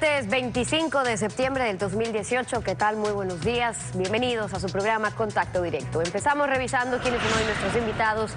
Martes 25 de septiembre del 2018, ¿qué tal? Muy buenos días, bienvenidos a su programa Contacto Directo. Empezamos revisando quiénes son hoy nuestros invitados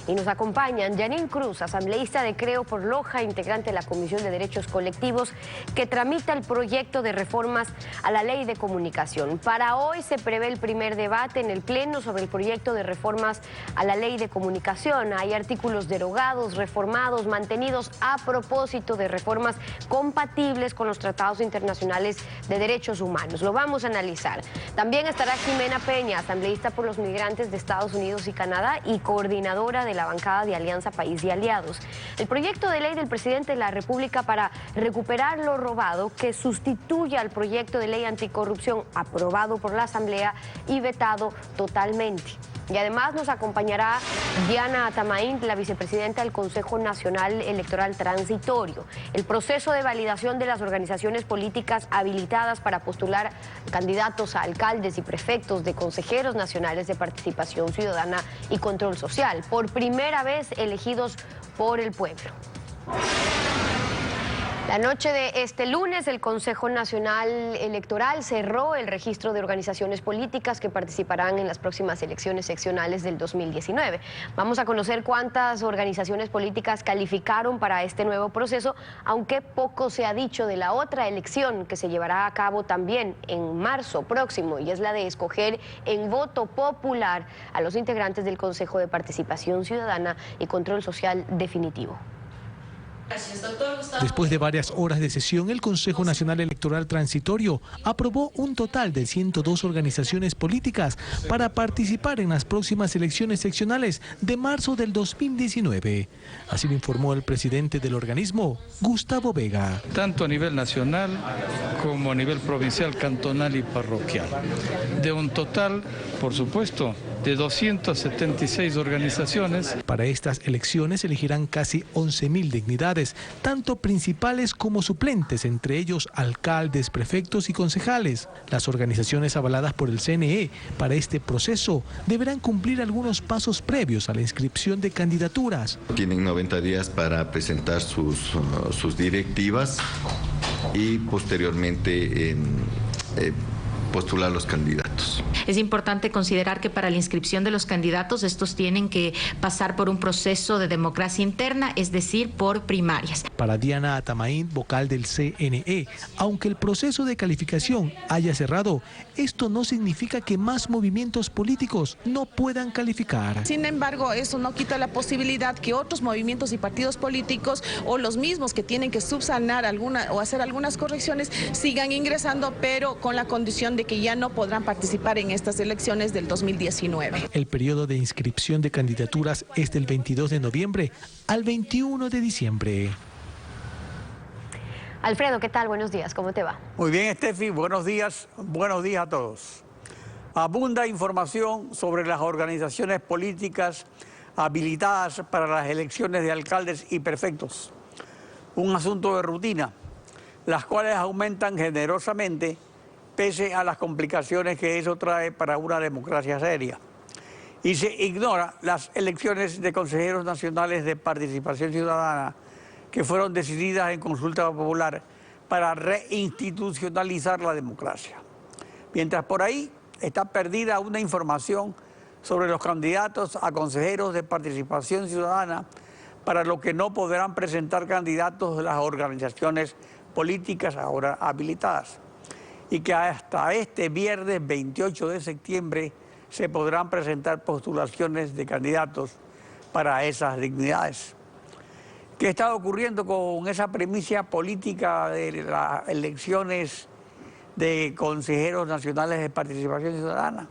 y nos acompañan Janine Cruz, asambleísta de Creo por Loja, integrante de la Comisión de Derechos Colectivos, que tramita el proyecto de reformas a la Ley de Comunicación. Para hoy se prevé el primer debate en el Pleno sobre el proyecto de reformas a la Ley de Comunicación. Hay artículos derogados, reformados, mantenidos a propósito de reformas compatibles con los tratados internacionales de derechos humanos. Lo vamos a analizar. También estará Jimena Peña, asambleísta por los migrantes de Estados Unidos y Canadá y coordinadora de la bancada de Alianza País y Aliados. El proyecto de ley del presidente de la República para recuperar lo robado, que sustituye al proyecto de ley anticorrupción aprobado por la Asamblea y vetado totalmente. Y además nos acompañará Diana Atamaín, la vicepresidenta del Consejo Nacional Electoral Transitorio. El proceso de validación de las organizaciones políticas habilitadas para postular candidatos a alcaldes y prefectos, de consejeros nacionales de participación ciudadana y control social, por primera vez elegidos por el pueblo. La noche de este lunes, el Consejo Nacional Electoral cerró el registro de organizaciones políticas que participarán en las próximas elecciones seccionales del 2019. Vamos a conocer cuántas organizaciones políticas calificaron para este nuevo proceso, aunque poco se ha dicho de la otra elección que se llevará a cabo también en marzo próximo, y es la de escoger en voto popular a los integrantes del Consejo de Participación Ciudadana y Control Social definitivo. Después de varias horas de sesión, el Consejo Nacional Electoral Transitorio aprobó un total de 102 organizaciones políticas para participar en las próximas elecciones seccionales de marzo del 2019. Así lo informó el presidente del organismo, Gustavo Vega. Tanto a nivel nacional como a nivel provincial, cantonal y parroquial. De un total, por supuesto, de 276 organizaciones. Para estas elecciones elegirán casi 11.000 dignidades, tanto principales como suplentes, entre ellos alcaldes, prefectos y concejales. Las organizaciones avaladas por el CNE para este proceso deberán cumplir algunos pasos previos a la inscripción de candidaturas. Tienen 90 días para presentar sus directivas y posteriormente postular los candidatos. Es importante considerar que para la inscripción de los candidatos estos tienen que pasar por un proceso de democracia interna, es decir, por primarias. Para Diana Atamaín, vocal del CNE, aunque el proceso de calificación haya cerrado, esto no significa que más movimientos políticos no puedan calificar. Sin embargo, eso no quita la posibilidad que otros movimientos y partidos políticos o los mismos que tienen que subsanar o hacer algunas correcciones sigan ingresando, pero con la condición de que ya no podrán participar en estas elecciones del 2019. El periodo de inscripción de candidaturas es del 22 de noviembre al 21 de diciembre. Alfredo, ¿qué tal? Buenos días, ¿cómo te va? Muy bien, Estefi, buenos días a todos. Abunda información sobre las organizaciones políticas habilitadas para las elecciones de alcaldes y prefectos. Un asunto de rutina, las cuales aumentan generosamente pese a las complicaciones que eso trae para una democracia seria. Y se ignora las elecciones de consejeros nacionales de participación ciudadana que fueron decididas en consulta popular para reinstitucionalizar la democracia. Mientras por ahí está perdida una información sobre los candidatos a consejeros de participación ciudadana, para lo que no podrán presentar candidatos de las organizaciones políticas ahora habilitadas, y que hasta este viernes 28 de septiembre se podrán presentar postulaciones de candidatos para esas dignidades. ¿Qué está ocurriendo con esa premisa política de las elecciones de consejeros nacionales de participación ciudadana?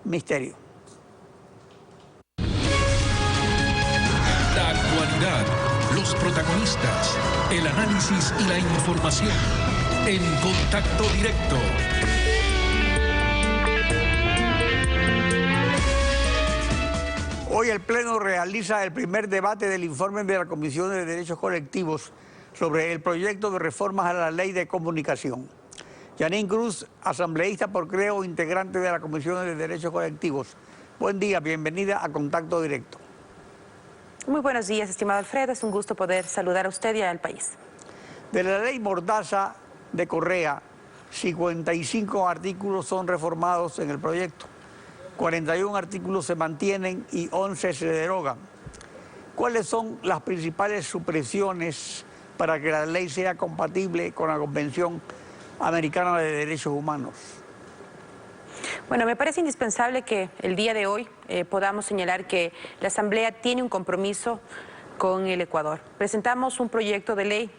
Misterio. La actualidad, los protagonistas, el análisis y la información en Contacto Directo. Hoy el Pleno realiza el primer debate del informe de la Comisión de Derechos Colectivos sobre el proyecto de reformas a la Ley de Comunicación. Janine Cruz, asambleísta por Creo, integrante de la Comisión de Derechos Colectivos. Buen día, bienvenida a Contacto Directo. Muy buenos días, estimado Alfredo. Es un gusto poder saludar a usted y al país. De la ley Mordaza de Correa, 55 artículos son reformados en el proyecto, 41 artículos se mantienen y 11 se derogan. ¿Cuáles son las principales supresiones para que la ley sea compatible con la Convención Americana de Derechos Humanos? Bueno, me parece indispensable que el día de hoy podamos señalar que la Asamblea tiene un compromiso con el Ecuador. Presentamos un proyecto de ley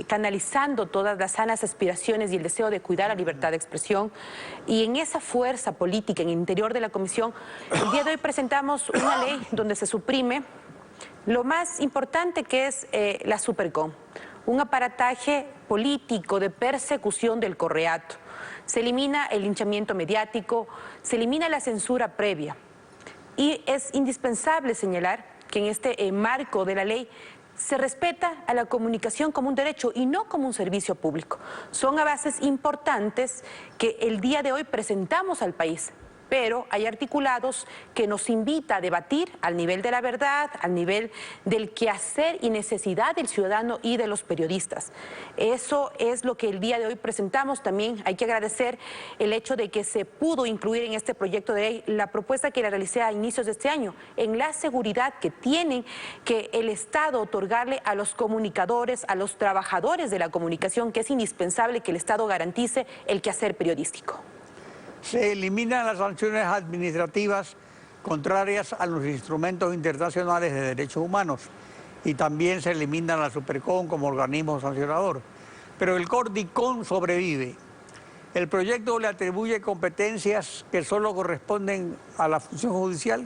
canalizando todas las sanas aspiraciones y el deseo de cuidar la libertad de expresión, y en esa fuerza política en el interior de la Comisión, el día de hoy presentamos una ley donde se suprime lo más importante, que es la Supercom, un aparataje político de persecución del correato. Se elimina el linchamiento mediático, se elimina la censura previa, y es indispensable señalar que en este marco de la ley se respeta a la comunicación como un derecho y no como un servicio público. Son avances importantes que el día de hoy presentamos al país, pero hay articulados que nos invita a debatir al nivel de la verdad, al nivel del quehacer y necesidad del ciudadano y de los periodistas. Eso es lo que el día de hoy presentamos. También hay que agradecer el hecho de que se pudo incluir en este proyecto de ley la propuesta que la realicé a inicios de este año, en la seguridad que tienen que el Estado otorgarle a los comunicadores, a los trabajadores de la comunicación, que es indispensable que el Estado garantice el quehacer periodístico. Se eliminan las sanciones administrativas contrarias a los instrumentos internacionales de derechos humanos y también se elimina la Supercom como organismo sancionador. Pero el CORDICOM sobrevive. ¿El proyecto le atribuye competencias que solo corresponden a la función judicial?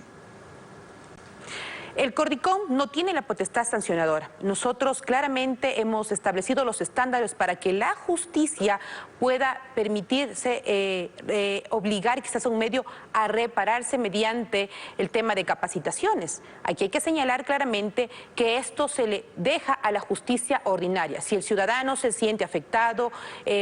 El CORDICOM no tiene la potestad sancionadora. Nosotros claramente hemos establecido los estándares para que la justicia pueda permitirse obligar quizás a un medio a repararse mediante el tema de capacitaciones. Aquí hay que señalar claramente que esto se le deja a la justicia ordinaria. Si el ciudadano se siente afectado,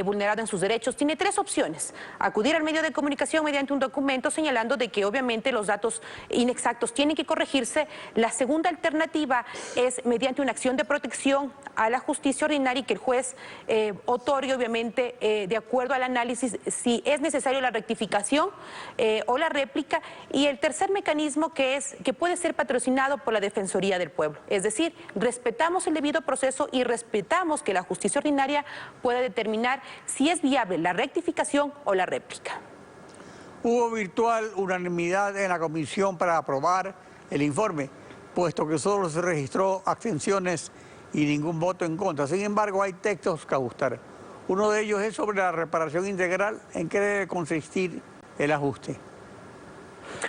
vulnerado en sus derechos, tiene tres opciones: acudir al medio de comunicación mediante un documento señalando de que obviamente los datos inexactos tienen que corregirse. La segunda alternativa es mediante una acción de protección a la justicia ordinaria y que el juez otorgue, obviamente, de acuerdo al análisis, si es necesario la rectificación o la réplica. Y el tercer mecanismo, que puede ser patrocinado por la Defensoría del Pueblo. Es decir, respetamos el debido proceso y respetamos que la justicia ordinaria pueda determinar si es viable la rectificación o la réplica. Hubo virtual unanimidad en la comisión para aprobar el informe, puesto que solo se registró abstenciones y ningún voto en contra. Sin embargo, hay textos que ajustar. Uno de ellos es sobre la reparación integral. ¿En qué debe consistir el ajuste?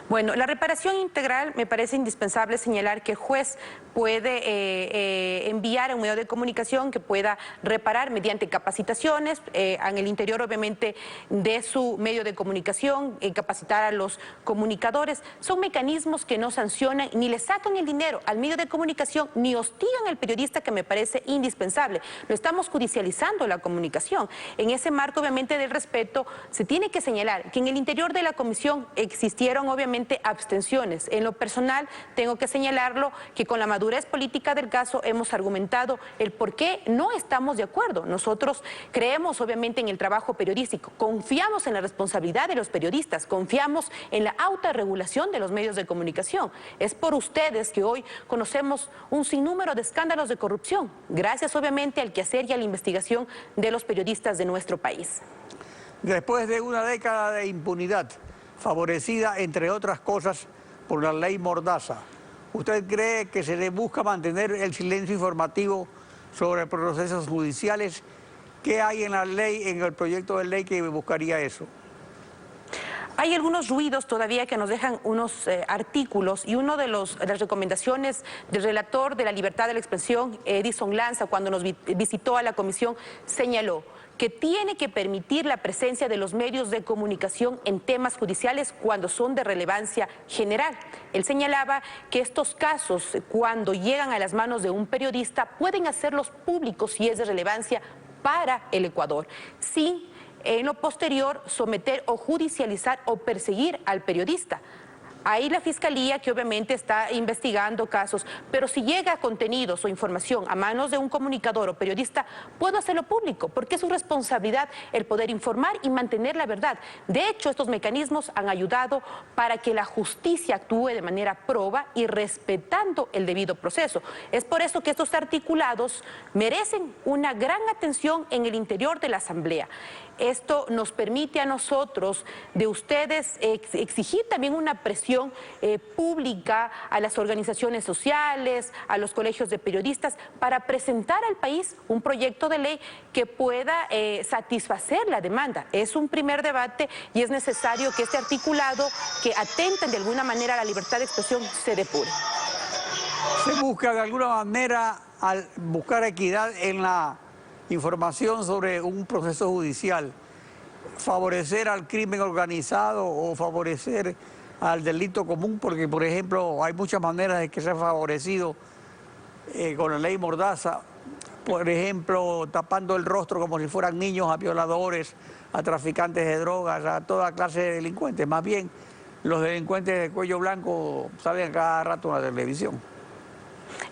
Bueno, la reparación integral, me parece indispensable señalar que el juez puede enviar a un medio de comunicación que pueda reparar mediante capacitaciones en el interior, obviamente, de su medio de comunicación, capacitar a los comunicadores. Son mecanismos que no sancionan ni le sacan el dinero al medio de comunicación ni hostigan al periodista, que me parece indispensable. Lo estamos judicializando la comunicación. En ese marco, obviamente, del respeto, se tiene que señalar que en el interior de la comisión existieron, obviamente, abstenciones. En lo personal, tengo que señalarlo, que con la madurez política del caso hemos argumentado el por qué no estamos de acuerdo. Nosotros creemos, obviamente, en el trabajo periodístico, confiamos en la responsabilidad de los periodistas, confiamos en la autorregulación de los medios de comunicación. Es por ustedes que hoy conocemos un sinnúmero de escándalos de corrupción, gracias, obviamente, al quehacer y a la investigación de los periodistas de nuestro país. Después de una década de impunidad, favorecida, entre otras cosas, por la ley Mordaza, ¿usted cree que se le busca mantener el silencio informativo sobre procesos judiciales? ¿Qué hay en la ley, en el proyecto de ley, que buscaría eso? Hay algunos ruidos todavía que nos dejan unos artículos, y una de las recomendaciones del relator de la libertad de la expresión, Edison Lanza, cuando nos visitó a la comisión, señaló que tiene que permitir la presencia de los medios de comunicación en temas judiciales cuando son de relevancia general. Él señalaba que estos casos, cuando llegan a las manos de un periodista, pueden hacerlos públicos si es de relevancia para el Ecuador, sin en lo posterior someter o judicializar o perseguir al periodista. Hay la Fiscalía que obviamente está investigando casos, pero si llega contenidos o información a manos de un comunicador o periodista, puedo hacerlo público, porque es su responsabilidad el poder informar y mantener la verdad. De hecho, estos mecanismos han ayudado para que la justicia actúe de manera proba y respetando el debido proceso. Es por eso que estos articulados merecen una gran atención en el interior de la Asamblea. Esto nos permite a nosotros, de ustedes, exigir también una presión pública a las organizaciones sociales, a los colegios de periodistas, para presentar al país un proyecto de ley que pueda satisfacer la demanda. Es un primer debate y es necesario que este articulado, que atenta de alguna manera a la libertad de expresión, se depure. Se busca de alguna manera, al buscar equidad en la información sobre un proceso judicial, favorecer al crimen organizado o favorecer al delito común, porque por ejemplo hay muchas maneras de que sea favorecido con la ley Mordaza, por ejemplo tapando el rostro como si fueran niños a violadores, a traficantes de drogas, a toda clase de delincuentes. Más bien los delincuentes de cuello blanco salen cada rato en la televisión.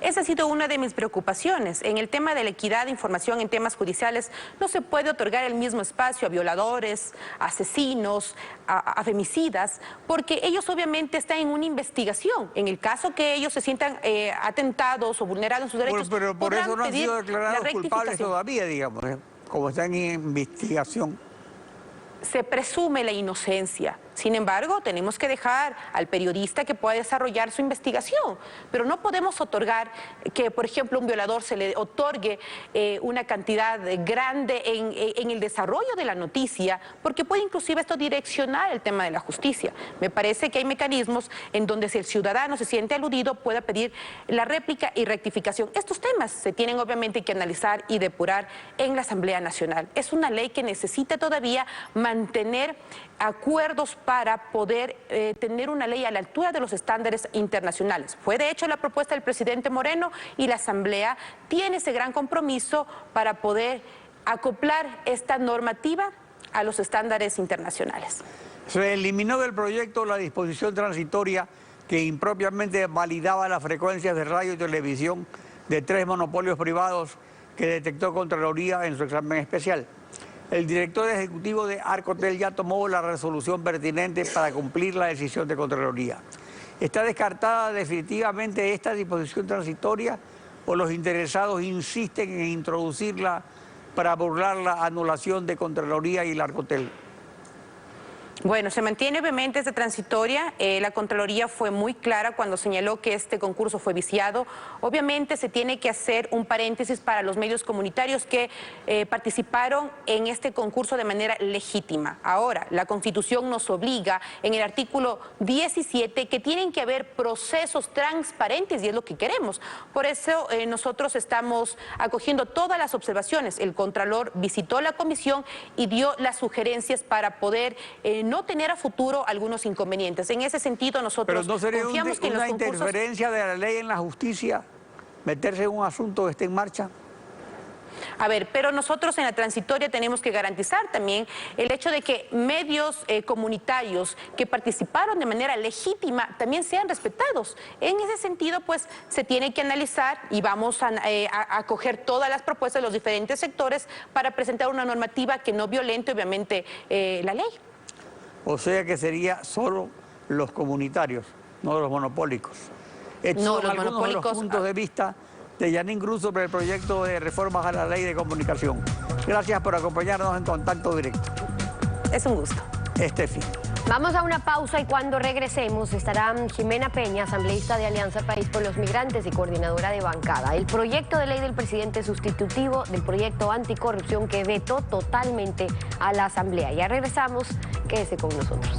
Esa ha sido una de mis preocupaciones. En el tema de la equidad de información en temas judiciales, no se puede otorgar el mismo espacio a violadores, a asesinos, a femicidas, porque ellos obviamente están en una investigación. En el caso que ellos se sientan atentados o vulnerados en sus derechos, pero por eso no han sido declarados culpables todavía, digamos, como están en investigación. Se presume la inocencia. Sin embargo, tenemos que dejar al periodista que pueda desarrollar su investigación, pero no podemos otorgar que, por ejemplo, a un violador se le otorgue una cantidad grande en el desarrollo de la noticia, porque puede inclusive esto direccionar el tema de la justicia. Me parece que hay mecanismos en donde si el ciudadano se siente aludido pueda pedir la réplica y rectificación. Estos temas se tienen obviamente que analizar y depurar en la Asamblea Nacional. Es una ley que necesita todavía mantener acuerdos para poder tener una ley a la altura de los estándares internacionales. Fue de hecho la propuesta del presidente Moreno y la Asamblea tiene ese gran compromiso para poder acoplar esta normativa a los estándares internacionales. Se eliminó del proyecto la disposición transitoria que impropiamente validaba las frecuencias de radio y televisión de 3 monopolios privados que detectó Contraloría en su examen especial. El director ejecutivo de Arcotel ya tomó la resolución pertinente para cumplir la decisión de Contraloría. ¿Está descartada definitivamente esta disposición transitoria o los interesados insisten en introducirla para burlar la anulación de Contraloría y el Arcotel? Bueno, se mantiene obviamente esta transitoria. La Contraloría fue muy clara cuando señaló que este concurso fue viciado. Obviamente se tiene que hacer un paréntesis para los medios comunitarios que participaron en este concurso de manera legítima. Ahora, la Constitución nos obliga en el artículo 17 que tienen que haber procesos transparentes y es lo que queremos. Por eso nosotros estamos acogiendo todas las observaciones. El Contralor visitó la comisión y dio las sugerencias para poder no tener a futuro algunos inconvenientes. En ese sentido nosotros confiamos que en los concursos... ¿Pero no sería una interferencia de la ley en la justicia meterse en un asunto que esté en marcha? A ver, pero nosotros en la transitoria tenemos que garantizar también el hecho de que medios comunitarios que participaron de manera legítima también sean respetados. En ese sentido, pues, se tiene que analizar y vamos a acoger todas las propuestas de los diferentes sectores para presentar una normativa que no violente, obviamente, la ley. O sea que sería solo los comunitarios, no los monopólicos. Estos son algunos de los puntos de vista de Janine Cruz sobre el proyecto de reformas a la ley de comunicación. Gracias por acompañarnos en Contacto Directo. Es un gusto. Estefi. Vamos a una pausa y cuando regresemos estará Jimena Peña, asambleísta de Alianza País por los Migrantes y coordinadora de bancada. El proyecto de ley del presidente sustitutivo del proyecto anticorrupción que vetó totalmente a la Asamblea. Ya regresamos, quédese con nosotros.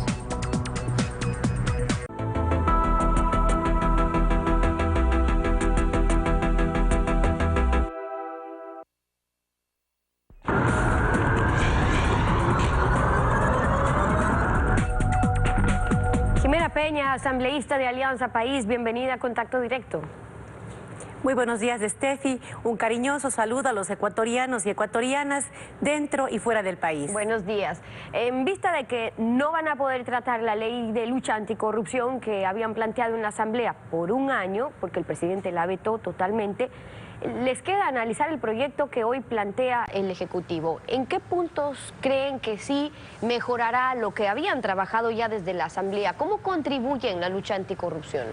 Jimena Peña, asambleísta de Alianza País, bienvenida a Contacto Directo. Muy buenos días, Steffi. Un cariñoso saludo a los ecuatorianos y ecuatorianas dentro y fuera del país. Buenos días. En vista de que no van a poder tratar la ley de lucha anticorrupción que habían planteado en la Asamblea por un año, porque el presidente la vetó totalmente, les queda analizar el proyecto que hoy plantea el Ejecutivo. ¿En qué puntos creen que sí mejorará lo que habían trabajado ya desde la Asamblea? ¿Cómo contribuye en la lucha anticorrupción?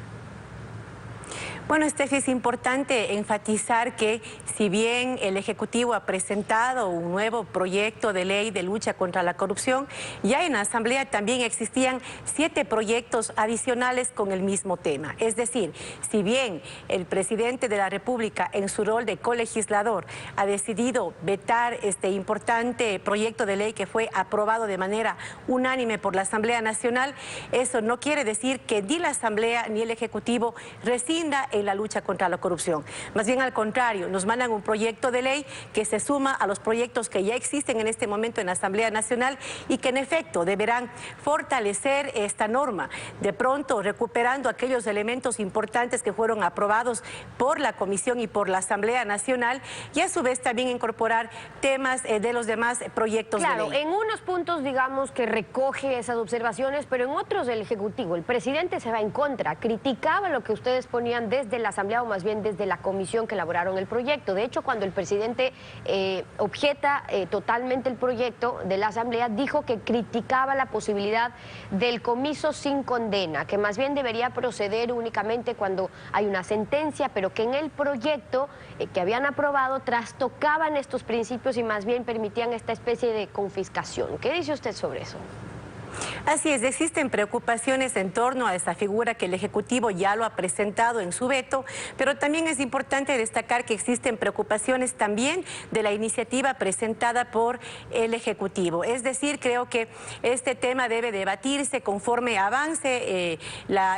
Bueno, Steffi, es importante enfatizar que si bien el Ejecutivo ha presentado un nuevo proyecto de ley de lucha contra la corrupción, ya en la Asamblea también existían 7 proyectos adicionales con el mismo tema. Es decir, si bien el presidente de la República en su rol de colegislador ha decidido vetar este importante proyecto de ley que fue aprobado de manera unánime por la Asamblea Nacional, eso no quiere decir que ni la Asamblea ni el Ejecutivo rescinda en la lucha contra la corrupción. Más bien al contrario, nos mandan un proyecto de ley que se suma a los proyectos que ya existen en este momento en la Asamblea Nacional y que en efecto deberán fortalecer esta norma, de pronto recuperando aquellos elementos importantes que fueron aprobados por la Comisión y por la Asamblea Nacional y a su vez también incorporar temas de los demás proyectos de ley. Claro, en unos puntos digamos que recoge esas observaciones, pero en otros el Ejecutivo, el presidente se va en contra, criticaba lo que ustedes ponían desde la Asamblea o más bien desde la comisión que elaboraron el proyecto. De hecho, cuando el presidente objeta totalmente el proyecto de la Asamblea, dijo que criticaba la posibilidad del comiso sin condena, que más bien debería proceder únicamente cuando hay una sentencia, pero que en el proyecto que habían aprobado trastocaban estos principios y más bien permitían esta especie de confiscación. ¿Qué dice usted sobre eso? Así es, existen preocupaciones en torno a esta figura que el Ejecutivo ya lo ha presentado en su veto, pero también es importante destacar que existen preocupaciones también de la iniciativa presentada por el Ejecutivo. Es decir, creo que este tema debe debatirse conforme avance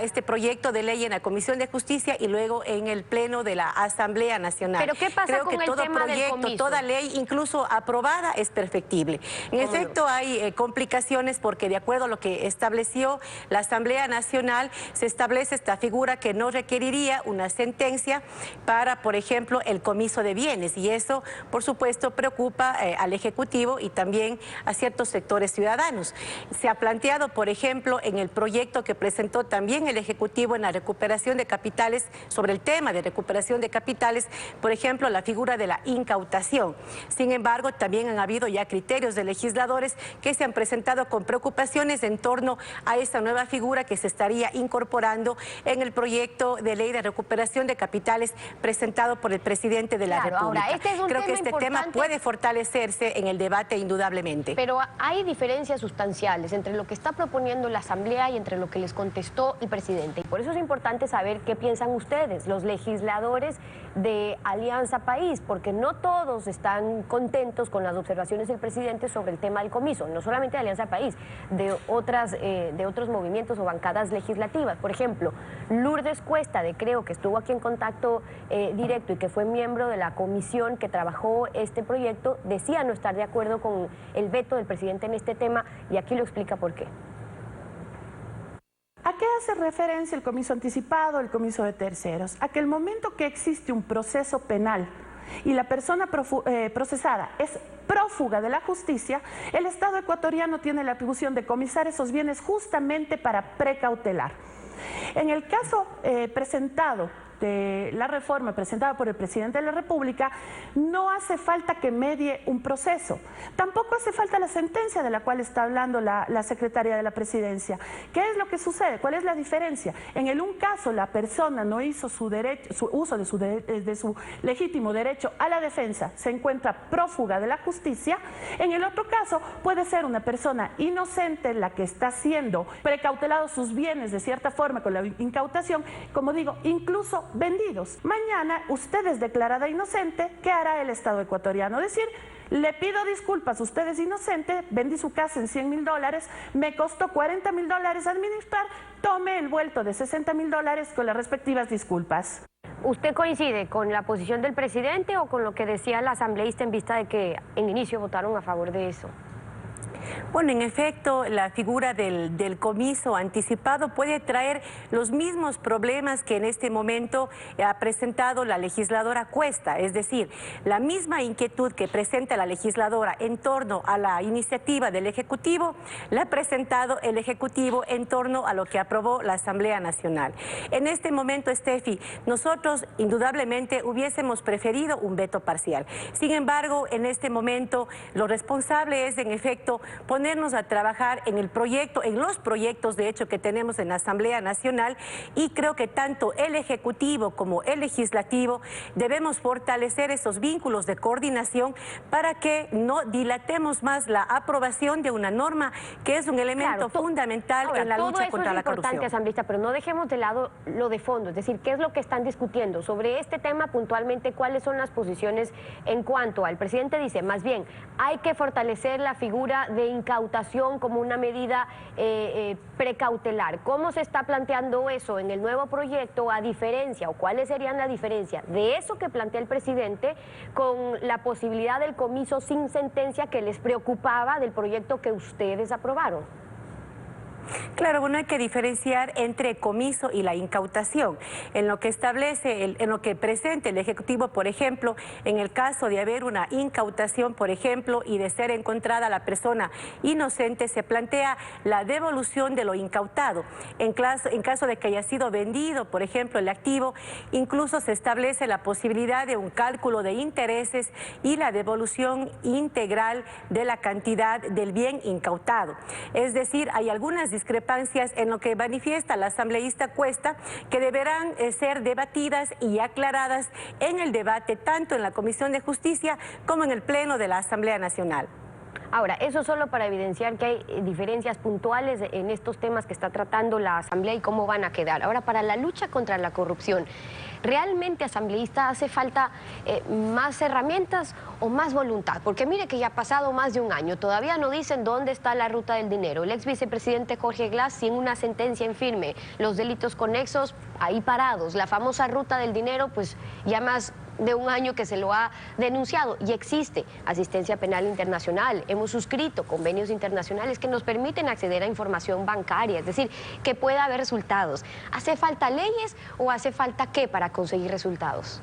este proyecto de ley en la Comisión de Justicia y luego en el Pleno de la Asamblea Nacional. ¿Pero qué pasa creo con que el todo tema del proyecto, comiso? toda ley, incluso aprobada, es perfectible. En efecto, hay complicaciones porque de acuerdo a lo que estableció la Asamblea Nacional, se establece esta figura que no requeriría una sentencia para, por ejemplo, el comiso de bienes y eso, por supuesto, preocupa al Ejecutivo y también a ciertos sectores ciudadanos. Se ha planteado, por ejemplo, en el proyecto que presentó también el Ejecutivo en la recuperación de capitales, sobre el tema de recuperación de capitales, por ejemplo, la figura de la incautación. Sin embargo, también han habido ya criterios de legisladores que se han presentado con preocupaciones en torno a esta nueva figura que se estaría incorporando en el proyecto de ley de recuperación de capitales presentado por el presidente de la República. Ahora, este es un Creo que este tema importante, puede fortalecerse en el debate indudablemente. Pero hay diferencias sustanciales entre lo que está proponiendo la Asamblea y entre lo que les contestó el presidente. Y por eso es importante saber qué piensan ustedes, los legisladores de Alianza País, porque no todos están contentos con las observaciones del presidente sobre el tema del comiso, no solamente de Alianza País, de otros movimientos o bancadas legislativas. Por ejemplo, Lourdes Cuesta, de Creo, que estuvo aquí en contacto directo y que fue miembro de la comisión que trabajó este proyecto, decía no estar de acuerdo con el veto del presidente en este tema y aquí lo explica por qué. ¿A qué hace referencia el comiso anticipado, el comiso de terceros? A que el momento que existe un proceso penal y la persona procesada es prófuga de la justicia, el Estado ecuatoriano tiene la atribución de comisar esos bienes justamente para precautelar. En el caso presentado de la reforma presentada por el presidente de la República, no hace falta que medie un proceso. Tampoco hace falta la sentencia de la cual está hablando la secretaria de la Presidencia. ¿Qué es lo que sucede? ¿Cuál es la diferencia? En el un caso, la persona no hizo uso de su legítimo derecho a la defensa, se encuentra prófuga de la justicia. En el otro caso, puede ser una persona inocente la que está siendo precautelado sus bienes de cierta forma con la incautación, como digo, incluso vendidos. Mañana usted es declarada inocente, ¿qué hará el Estado ecuatoriano? Decir, le pido disculpas, usted es inocente, vendí su casa en $100.000, me costó $40.000 administrar, tome el vuelto de $60.000 con las respectivas disculpas. ¿Usted coincide con la posición del presidente o con lo que decía la asambleísta en vista de que en inicio votaron a favor de eso? Bueno, en efecto, la figura del comiso anticipado puede traer los mismos problemas que en este momento ha presentado la legisladora Cuesta, es decir, la misma inquietud que presenta la legisladora en torno a la iniciativa del Ejecutivo, la ha presentado el Ejecutivo en torno a lo que aprobó la Asamblea Nacional. En este momento, Steffi, nosotros indudablemente hubiésemos preferido un veto parcial. Sin embargo, en este momento, lo responsable es, en efecto, ponernos a trabajar en el proyecto, en los proyectos de hecho que tenemos en la Asamblea Nacional, y creo que tanto el Ejecutivo como el Legislativo debemos fortalecer esos vínculos de coordinación para que no dilatemos más la aprobación de una norma que es un elemento fundamental en la lucha contra la corrupción. Todo eso es importante, asambleísta, pero no dejemos de lado lo de fondo, es decir, ¿qué es lo que están discutiendo? Sobre este tema puntualmente, ¿cuáles son las posiciones en cuanto al presidente? Dice, más bien, hay que fortalecer la figura de incautación como una medida precautelar. ¿Cómo se está planteando eso en el nuevo proyecto, a diferencia, o cuáles serían la diferencia de eso que plantea el presidente con la posibilidad del comiso sin sentencia que les preocupaba del proyecto que ustedes aprobaron? Claro, bueno, hay que diferenciar entre comiso y la incautación. En lo que establece, en lo que presenta el Ejecutivo, por ejemplo, en el caso de haber una incautación, por ejemplo, y de ser encontrada la persona inocente, se plantea la devolución de lo incautado. En caso de que haya sido vendido, por ejemplo, el activo, incluso se establece la posibilidad de un cálculo de intereses y la devolución integral de la cantidad del bien incautado. Es decir, hay algunas discrepancias en lo que manifiesta la asambleísta Cuesta que deberán ser debatidas y aclaradas en el debate tanto en la Comisión de Justicia como en el Pleno de la Asamblea Nacional. Ahora, eso solo para evidenciar que hay diferencias puntuales en estos temas que está tratando la Asamblea y cómo van a quedar. Ahora, para la lucha contra la corrupción, ¿realmente, asambleísta, hace falta más herramientas o más voluntad? Porque mire que ya ha pasado más de un año, todavía no dicen dónde está la ruta del dinero. El ex vicepresidente Jorge Glass sin una sentencia en firme, los delitos conexos ahí parados, la famosa ruta del dinero, pues ya más de un año que se lo ha denunciado y existe asistencia penal internacional. Hemos suscrito convenios internacionales que nos permiten acceder a información bancaria, es decir, que pueda haber resultados. ¿Hace falta leyes o hace falta qué para conseguir resultados?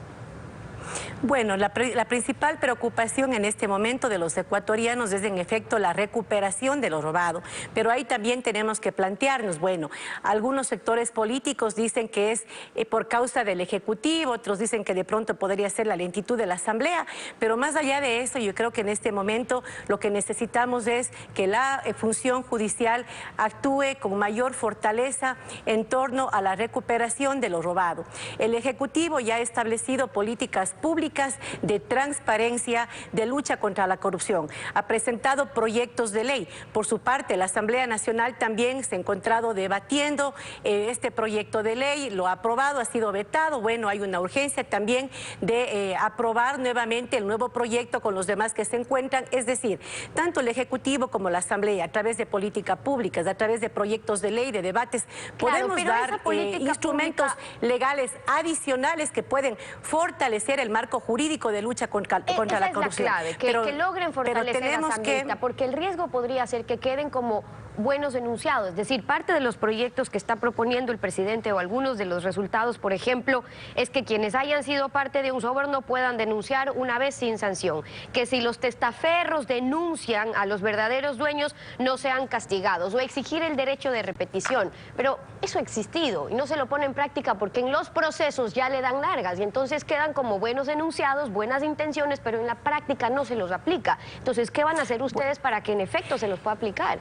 Bueno, la principal preocupación en este momento de los ecuatorianos es en efecto la recuperación de lo robado, pero ahí también tenemos que plantearnos, bueno, algunos sectores políticos dicen que es por causa del Ejecutivo, otros dicen que de pronto podría ser la lentitud de la Asamblea, pero más allá de eso yo creo que en este momento lo que necesitamos es que la función judicial actúe con mayor fortaleza en torno a la recuperación de lo robado. El Ejecutivo ya ha establecido políticas públicas de transparencia, de lucha contra la corrupción. Ha presentado proyectos de ley. Por su parte, la Asamblea Nacional también se ha encontrado debatiendo este proyecto de ley, lo ha aprobado, ha sido vetado. Bueno, hay una urgencia también de aprobar nuevamente el nuevo proyecto con los demás que se encuentran. Es decir, tanto el Ejecutivo como la Asamblea, a través de políticas públicas, a través de proyectos de ley, de debates, podemos dar instrumentos legales adicionales que pueden fortalecer el marco jurídico de lucha contra la corrupción. Esa es la clave, que logren fortalecer la asambleísta, porque el riesgo podría ser que queden como buenos enunciados, es decir, parte de los proyectos que está proponiendo el presidente o algunos de los resultados, por ejemplo, es que quienes hayan sido parte de un soborno puedan denunciar una vez sin sanción, que si los testaferros denuncian a los verdaderos dueños no sean castigados, o exigir el derecho de repetición, pero eso ha existido y no se lo pone en práctica porque en los procesos ya le dan largas y entonces quedan como buenos enunciados, buenas intenciones, pero en la práctica no se los aplica. Entonces, ¿qué van a hacer ustedes para que en efecto se los pueda aplicar?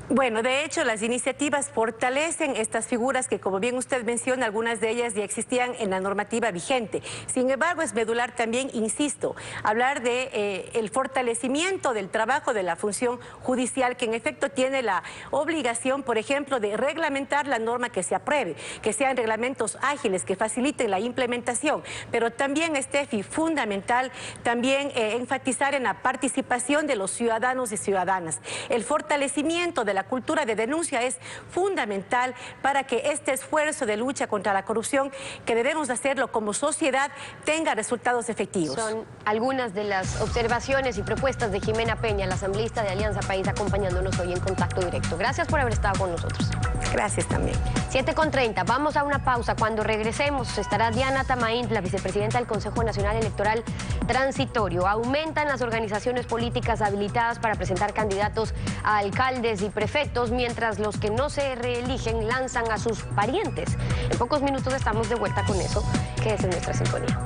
Bueno, de hecho, las iniciativas fortalecen estas figuras que, como bien usted menciona, algunas de ellas ya existían en la normativa vigente. Sin embargo, es medular también, insisto, hablar de el fortalecimiento del trabajo de la función judicial, que en efecto tiene la obligación, por ejemplo, de reglamentar la norma que se apruebe, que sean reglamentos ágiles, que faciliten la implementación. Pero también, Steffi, fundamental también enfatizar en la participación de los ciudadanos y ciudadanas, el fortalecimiento de de la cultura de denuncia es fundamental para que este esfuerzo de lucha contra la corrupción, que debemos hacerlo como sociedad, tenga resultados efectivos. Son algunas de las observaciones y propuestas de Jimena Peña, la asambleísta de Alianza País, acompañándonos hoy en Contacto Directo. Gracias por haber estado con nosotros. Gracias también. 7:30, vamos a una pausa. Cuando regresemos estará Diana Tamaín, la vicepresidenta del Consejo Nacional Electoral Transitorio. Aumentan las organizaciones políticas habilitadas para presentar candidatos a alcaldes y prefectos, mientras los que no se reeligen lanzan a sus parientes. En pocos minutos estamos de vuelta con eso, que es en nuestra sintonía.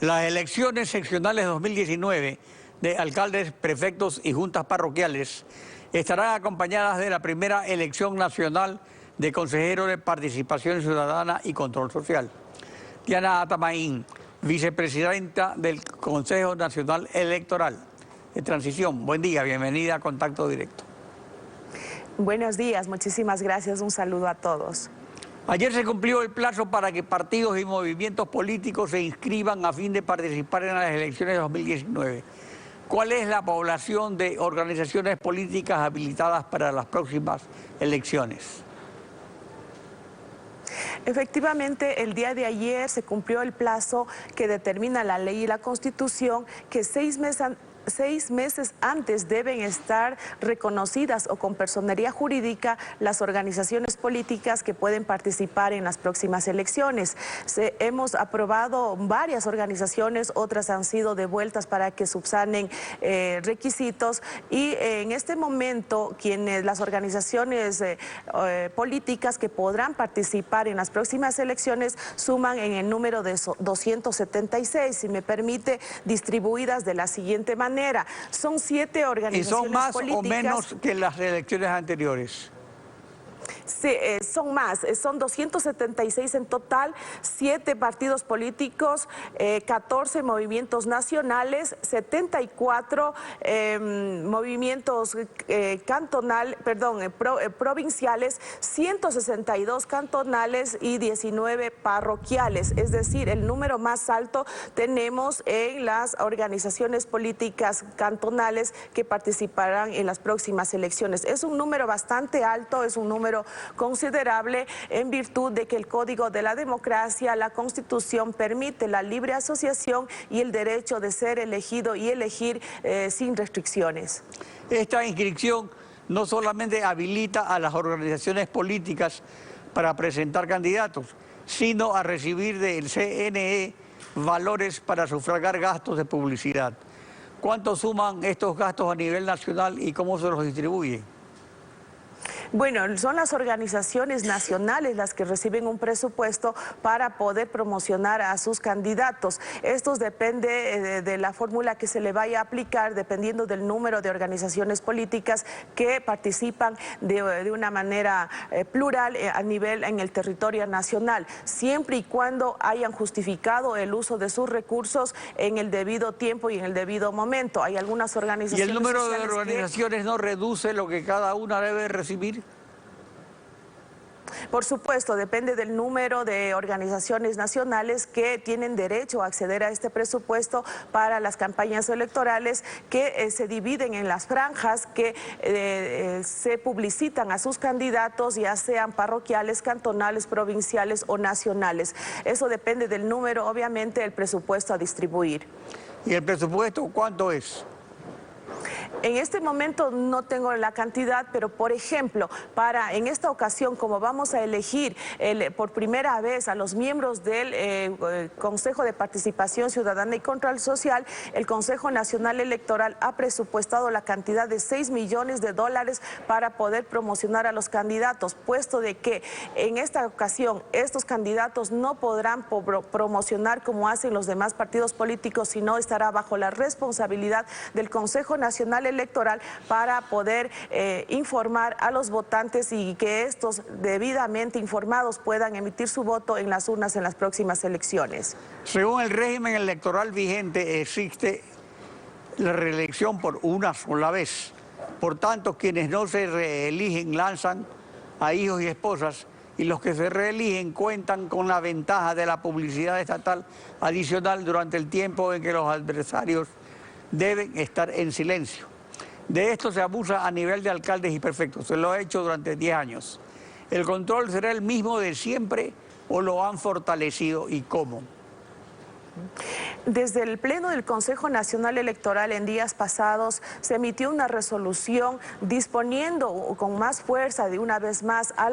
Las elecciones seccionales 2019 de alcaldes, prefectos y juntas parroquiales estarán acompañadas de la primera elección nacional de consejeros de participación ciudadana y control social. Diana Atamaín, vicepresidenta del Consejo Nacional Electoral de Transición. Buen día, bienvenida a Contacto Directo. Buenos días, muchísimas gracias, un saludo a todos. Ayer se cumplió el plazo para que partidos y movimientos políticos se inscriban a fin de participar en las elecciones de 2019. ¿Cuál es la población de organizaciones políticas habilitadas para las próximas elecciones? Efectivamente, el día de ayer se cumplió el plazo que determina la ley y la Constitución, que 6 meses antes deben estar reconocidas o con personería jurídica las organizaciones políticas que pueden participar en las próximas elecciones. Hemos aprobado varias organizaciones, otras han sido devueltas para que subsanen requisitos, y en este momento las organizaciones políticas que podrán participar en las próximas elecciones suman en el número de 276, si me permite, distribuidas de la siguiente manera. Son 7 organizaciones políticas. ¿Y son más o menos que las elecciones anteriores? Sí, son más, son 276 en total, 7 partidos políticos, 14 movimientos nacionales, 74 movimientos provinciales, 162 cantonales y 19 parroquiales. Es decir, el número más alto tenemos en las organizaciones políticas cantonales que participarán en las próximas elecciones. Es un número bastante alto, es un número considerable en virtud de que el Código de la Democracia, la Constitución, permite la libre asociación y el derecho de ser elegido y elegir sin restricciones. Esta inscripción no solamente habilita a las organizaciones políticas para presentar candidatos, sino a recibir del CNE valores para sufragar gastos de publicidad. ¿Cuánto suman estos gastos a nivel nacional y cómo se los distribuyen? Bueno, son las organizaciones nacionales las que reciben un presupuesto para poder promocionar a sus candidatos. Esto depende de la fórmula que se le vaya a aplicar, dependiendo del número de organizaciones políticas que participan de una manera plural en el territorio nacional, siempre y cuando hayan justificado el uso de sus recursos en el debido tiempo y en el debido momento. Hay algunas organizaciones. ¿Y el número de organizaciones no reduce lo que cada una debe recibir? Por supuesto, depende del número de organizaciones nacionales que tienen derecho a acceder a este presupuesto para las campañas electorales, que se dividen en las franjas que se publicitan a sus candidatos, ya sean parroquiales, cantonales, provinciales o nacionales. Eso depende del número, obviamente, del presupuesto a distribuir. ¿Y el presupuesto cuánto es? En este momento no tengo la cantidad, pero por ejemplo, en esta ocasión, como vamos a elegir por primera vez a los miembros del Consejo de Participación Ciudadana y Control Social, el Consejo Nacional Electoral ha presupuestado la cantidad de $6 millones para poder promocionar a los candidatos, puesto de que en esta ocasión estos candidatos no podrán promocionar como hacen los demás partidos políticos, sino estará bajo la responsabilidad del Consejo Nacional Electoral para poder informar a los votantes y que estos debidamente informados puedan emitir su voto en las urnas en las próximas elecciones. Según el régimen electoral vigente, existe la reelección por una sola vez. Por tanto, quienes no se reeligen lanzan a hijos y esposas y los que se reeligen cuentan con la ventaja de la publicidad estatal adicional durante el tiempo en que los adversarios deben estar en silencio. De esto se abusa a nivel de alcaldes y prefectos, se lo ha hecho durante 10 años. ¿El control será el mismo de siempre o lo han fortalecido y cómo? Desde el Pleno del Consejo Nacional Electoral en días pasados se emitió una resolución disponiendo con más fuerza de una vez más a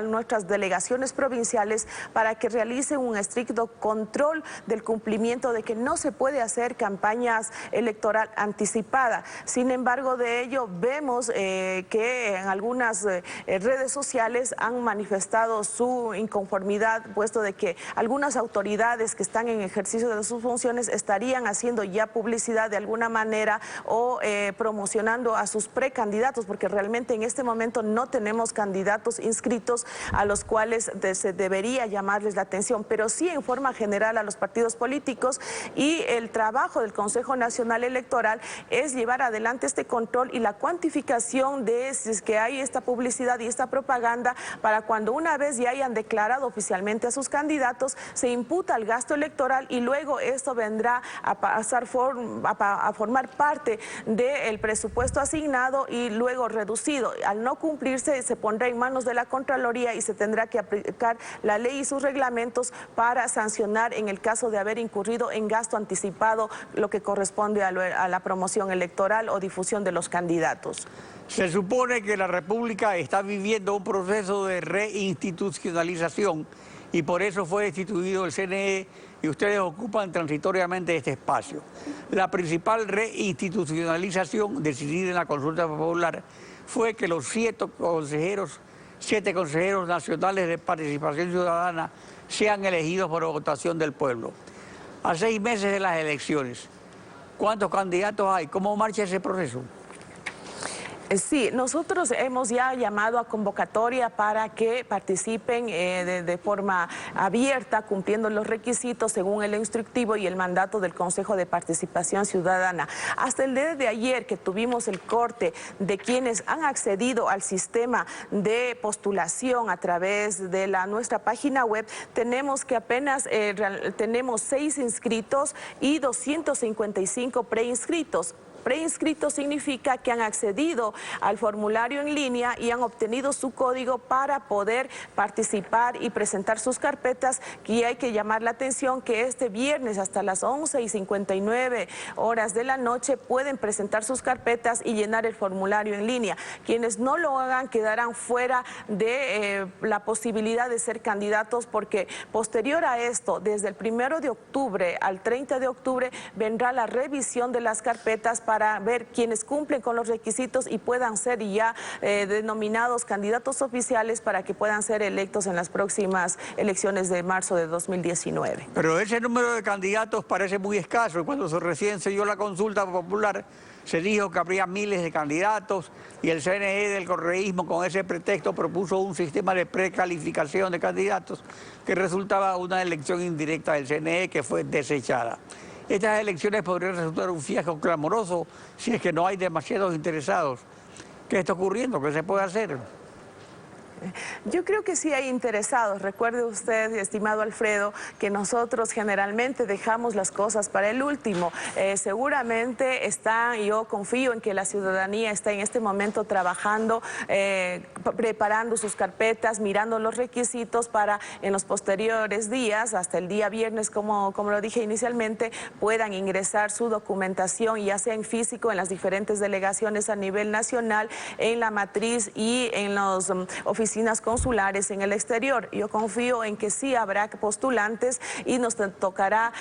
nuestras delegaciones provinciales para que realicen un estricto control del cumplimiento de que no se puede hacer campañas electoral anticipada. Sin embargo, de ello vemos que en algunas redes sociales han manifestado su inconformidad, puesto de que algunas autoridades que están en ejercicio de sus funciones estarían haciendo ya publicidad de alguna manera o promocionando a sus precandidatos, porque realmente en este momento no tenemos candidatos inscritos a los cuales se debería llamarles la atención, pero sí en forma general a los partidos políticos, y el trabajo del Consejo Nacional Electoral es llevar adelante este control y la cuantificación de si es que hay esta publicidad y esta propaganda, para cuando una vez ya hayan declarado oficialmente a sus candidatos, se imputa el gasto electoral y luego esto vendrá a formar parte del presupuesto asignado y luego reducido. Al no cumplirse, se pondrá en manos de la Contraloría y se tendrá que aplicar la ley y sus reglamentos para sancionar en el caso de haber incurrido en gasto anticipado, lo que corresponde a la promoción electoral o difusión de los candidatos. Se supone que la República está viviendo un proceso de reinstitucionalización y por eso fue destituido el CNE y ustedes ocupan transitoriamente este espacio. La principal reinstitucionalización decidida en la consulta popular fue que los 7 consejeros nacionales de participación ciudadana sean elegidos por votación del pueblo. A 6 meses de las elecciones, ¿cuántos candidatos hay? ¿Cómo marcha ese proceso? Sí, nosotros hemos ya llamado a convocatoria para que participen de forma abierta, cumpliendo los requisitos según el instructivo y el mandato del Consejo de Participación Ciudadana. Hasta el día de ayer, que tuvimos el corte de quienes han accedido al sistema de postulación a través de nuestra página web, tenemos que apenas tenemos 6 inscritos y 255 preinscritos. Preinscritos significa que han accedido al formulario en línea y han obtenido su código para poder participar y presentar sus carpetas. Y hay que llamar la atención que este viernes hasta las 11:59 horas de la noche pueden presentar sus carpetas y llenar el formulario en línea. Quienes no lo hagan quedarán fuera de la posibilidad de ser candidatos, porque posterior a esto, desde el 1 de octubre al 30 de octubre, vendrá la revisión de las carpetas para ver quienes cumplen con los requisitos y puedan ser ya denominados candidatos oficiales para que puedan ser electos en las próximas elecciones de marzo de 2019. Pero ese número de candidatos parece muy escaso. Cuando recién se dio la consulta popular, se dijo que habría miles de candidatos y el CNE del correísmo con ese pretexto propuso un sistema de precalificación de candidatos que resultaba una elección indirecta del CNE que fue desechada. Estas elecciones podrían resultar un fiasco clamoroso si es que no hay demasiados interesados. ¿Qué está ocurriendo? ¿Qué se puede hacer? Yo creo que sí hay interesados. Recuerde usted, estimado Alfredo, que nosotros generalmente dejamos las cosas para el último. Seguramente yo confío en que la ciudadanía está en este momento trabajando, preparando sus carpetas, mirando los requisitos para en los posteriores días, hasta el día viernes, como lo dije inicialmente, puedan ingresar su documentación, ya sea en físico, en las diferentes delegaciones a nivel nacional, en la matriz y en los oficinas consulares en el exterior. Yo confío en que sí habrá postulantes y nos tocará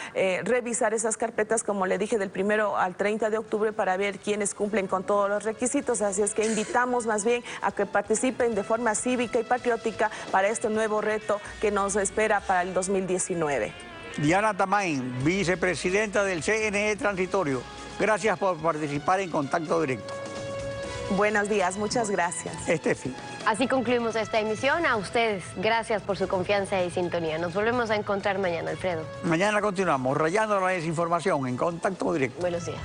revisar esas carpetas, como le dije, del 1 al 30 de octubre para ver quiénes cumplen con todos los requisitos. Así es que invitamos más bien a que participen de forma cívica y patriótica para este nuevo reto que nos espera para el 2019. Diana Tamain, vicepresidenta del CNE Transitorio, gracias por participar en Contacto Directo. Buenos días, muchas gracias. Estefi. Así concluimos esta emisión. A ustedes, gracias por su confianza y sintonía. Nos volvemos a encontrar mañana, Alfredo. Mañana continuamos rayando la desinformación en Contacto Directo. Buenos días.